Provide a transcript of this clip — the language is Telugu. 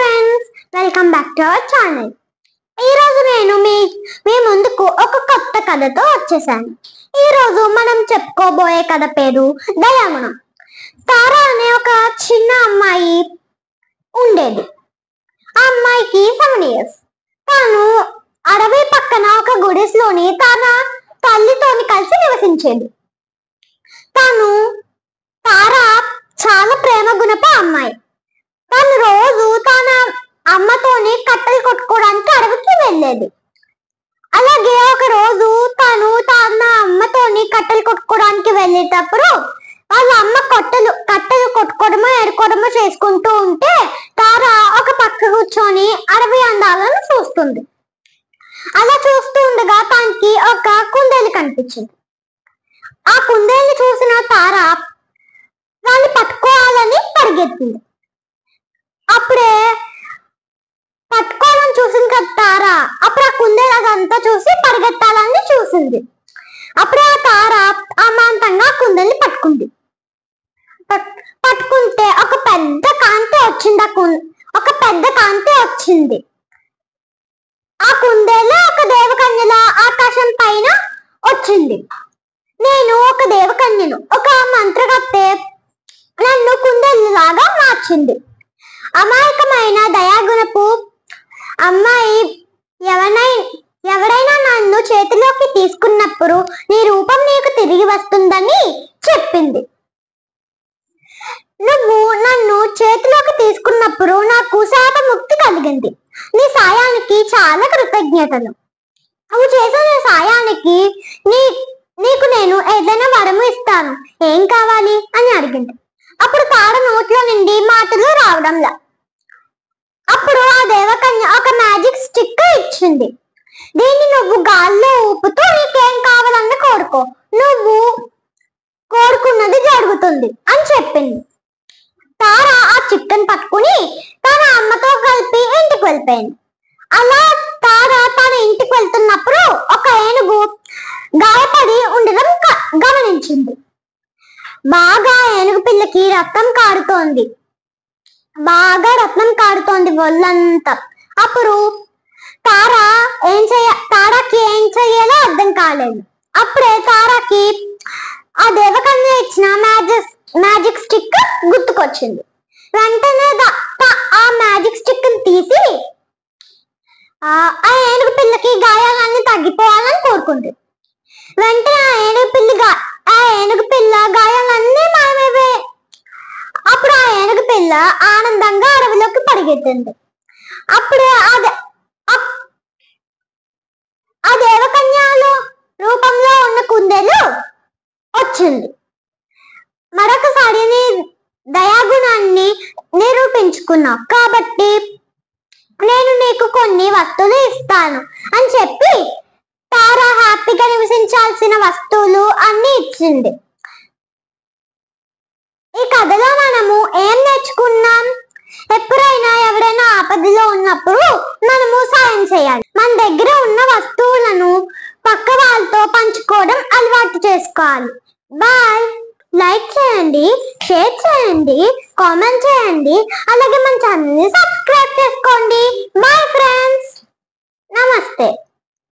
Friends, welcome back to our channel. ఈ రోజు నేను మీ ముందుకు ఒక కొత్త కథతో వచ్చేసాను. ఈ రోజు మనం చెప్పుకోబోయే కథ పేరు దయాగుణం. తారా అనే ఒక చిన్న అమ్మాయి ఉండేది. ఆ అమ్మాయికి 7 years. తాను అడవి పక్కన ఒక గుడిసెలోని తన తల్లితోని కలిసి నివసించేది. తారా చాలా ప్రేమ గుణపు అమ్మాయి. తను రోజు తన అమ్మతోని కట్టెలు కొట్టుకోవడానికి అడవికి వెళ్ళేది. అలాగే ఒక రోజు తను తన అమ్మతోని కట్టెలు కొట్టుకోవడానికి వెళ్ళేటప్పుడు వాళ్ళ అమ్మ కట్టెలు కొట్టుకోవడమో ఏడుకోవడమో చేసుకుంటూ ఉంటే తారా ఒక పక్క కూర్చొని అడవి అందాలను చూస్తుంది. అలా చూస్తూ ఉండగా తనకి ఒక కుందేలు కనిపించింది. ఆ కుందేలుని చూసిన తారా దాన్ని పట్టుకోవాలని పరిగెత్తింది. అప్పుడే పట్టుకోవాలని చూసింది కదా తారా. అప్పుడు ఆ కుందేలు అదంతా చూసి పరిగెత్తాలని చూసింది. అప్పుడే ఆ తారా అమాంతంగా ఆ కుందేల్ని పట్టుకుంటే ఒక పెద్ద కాంతి వచ్చింది. ఆ కుందేలు ఒక దేవకన్యల ఆకాశం పైన వచ్చింది. నేను ఒక దేవకన్యను, ఒక మంత్రగత్తె నన్ను కుందేలులాగా మార్చింది. అమాయకమైన దయాగుణపు అమ్మాయి ఎవరైనా నన్ను చేతిలోకి తీసుకున్నప్పుడు నీ రూపం నీకు తిరిగి వస్తుందని చెప్పింది. నువ్వు నన్ను చేతిలోకి తీసుకున్నప్పుడు నాకు శాపముక్తి కలిగింది. నీ సాయానికి చాలా కృతజ్ఞతలు. నువ్వు చేసిన సాయానికి నీకు నేను ఏదైనా వరము ఇస్తాను. ఏం కావాలి అని అడిగింది. అప్పుడు తార నోట్లో నుండి మాటలు రావడంలా. అప్పుడు ఆ దేవకన్య ఒక మ్యాజిక్ స్టిక్ ఇచ్చింది. దీన్ని నువ్వు గాల్లో ఊపుతూ నీకేం కావాలన్నా కోరుకో, నువ్వు కోరుకున్నది జరుగుతుంది అని చెప్పింది. తార ఆ చిక్కను పట్టుకుని తన అమ్మతో కలిపి ఇంటికి వెళ్ళిపోయింది. అలా తార తన ఇంటికి వెళ్తున్నప్పుడు ఒక ఏనుగు గాయపడి ఉండడం గమనించింది. బాగా ఏనుగు పిల్లకి రక్తం కారుతోంది ఒళ్ళంతా. అప్పుడు తారాకి ఏం చెయ్యాలో అర్థం కాలేదు. అప్పుడే తారాకి ఆ దేవకన్య ఇచ్చిన మ్యాజిక్ స్టిక్ గుర్తుకొచ్చింది. వెంటనే ఆ మ్యాజిక్ స్టిక్ తీసి ఆ ఏనుగు పిల్లకి గాయాలన్నీ తగ్గిపోవాలని కోరుకుంది. వెంటనే ఆ ఏనుగు పిల్ల గాయాలన్నీ మాయమైపోయాయి. అప్పుడు ఆ ఏనుగు పిల్ల ఆనందంగా అడవిలోకి పరిగెత్తింది. అప్పుడే ఆ దేవకన్యలో రూపంలో ఉన్న కుందేలు వచ్చింది. మరొకసారి నీ దయాగుణాన్ని నిరూపించుకున్నావు కాబట్టి నేను నీకు కొన్ని వస్తువులు ఇస్తాను అని చెప్పి తారా హ్యాపీగా నివసించాల్సిన వస్తువులు అన్ని ఇచ్చింది. ఈ కథలో మనము ఏం నేర్చుకున్నాం? ఎప్పుడైనా ఎవరైనా ఆపదలో ఉన్నప్పుడు మనము సాయం చేయాలి. మన దగ్గర ఉన్న వస్తువులను పక్క వాళ్ళతో పంచుకోవడం అలవాటు చేసుకోవాలి. బాయ్. లైక్ చేయండి, షేర్ చేయండి, కామెంట్ చేయండి, అలాగే మన ఛానల్ని సబ్స్క్రైబ్ చేసుకోండి. బాయ్ ఫ్రెండ్స్, నమస్తే.